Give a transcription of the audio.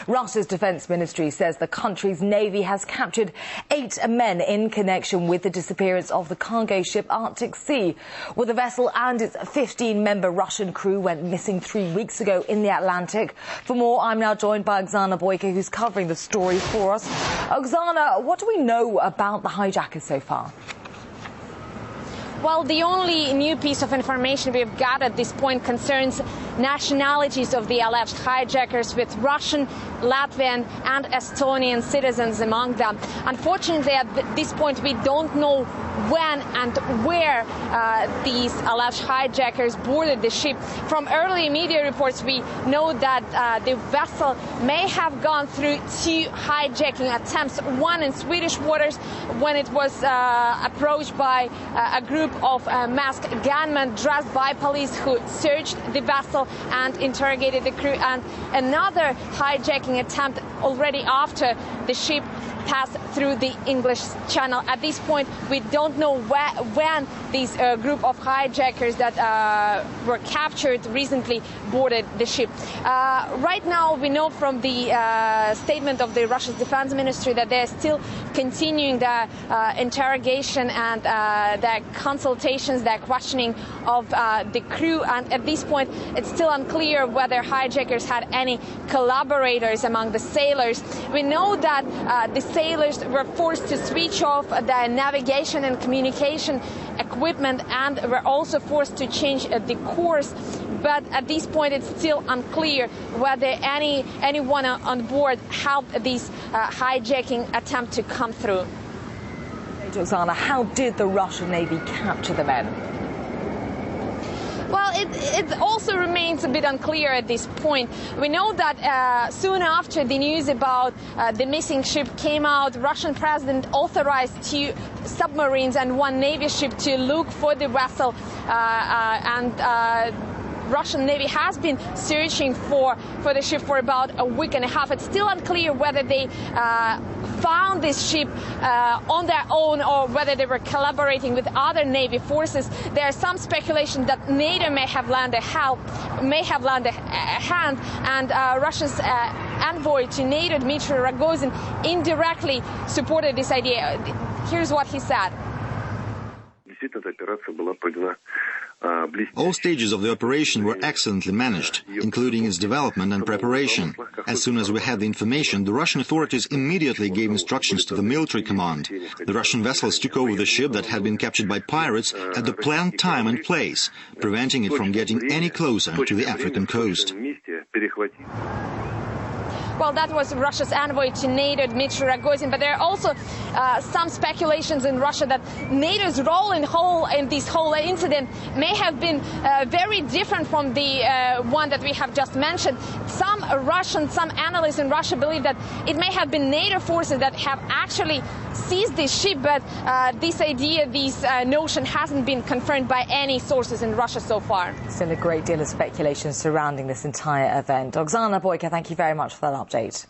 Russia's defense ministry says the country's navy has captured 8 men in connection with the disappearance of the cargo ship Arctic Sea. Well, the vessel and its 15-member Russian crew went missing 3 weeks ago in the Atlantic. For more, I'm now joined by Oksana Boyka, who's covering the story for us. Oksana, what do we know about the hijackers so far? Well, the only new piece of information we've got at this point concerns nationalities of the alleged hijackers, with Russian, Latvian and Estonian citizens among them. Unfortunately, at this point, we don't know when and where these alleged hijackers boarded the ship. From early media reports, we know that the vessel may have gone through 2 hijacking attempts, one in Swedish waters when it was approached by a group of masked gunmen dressed by police who searched the vessel and interrogated the crew, and another hijacking attempt already after the ship passed through the English Channel. At this point, we don't know when these group of hijackers that were captured recently boarded the ship. Right now, we know from the statement of the Russian Defense Ministry that they're still continuing the interrogation and the consultations, the questioning of the crew. And at this point, it's still unclear whether hijackers had any collaborators among the sailors. We know that the sailors were forced to switch off the navigation and communication equipment and were also forced to change the course. But at this point, it's still unclear whether anyone on board helped this hijacking attempt to come through. Oksana, how did the Russian Navy capture the men? Well, it also remains a bit unclear at this point. We know that soon after the news about the missing ship came out, Russian president authorized 2 submarines and 1 Navy ship to look for the vessel, Russian Navy has been searching for the ship for about a week and a half. It's still unclear whether they found this ship on their own or whether they were collaborating with other Navy forces. There is some speculation that NATO may have lent a hand, and Russia's envoy to NATO, Dmitry Rogozin, indirectly supported this idea. Here's what he said. All stages of the operation were excellently managed, including its development and preparation. As soon as we had the information, the Russian authorities immediately gave instructions to the military command. The Russian vessels took over the ship that had been captured by pirates at the planned time and place, preventing it from getting any closer to the African coast. Well, that was Russia's envoy to NATO, Dmitry Rogozin. But there are also some speculations in Russia that NATO's role in this whole incident may have been very different from the one that we have just mentioned. Some analysts in Russia believe that it may have been NATO forces that have actually seized this ship, but this notion hasn't been confirmed by any sources in Russia so far. Still a great deal of speculation surrounding this entire event. Oksana Boyka, thank you very much for that update.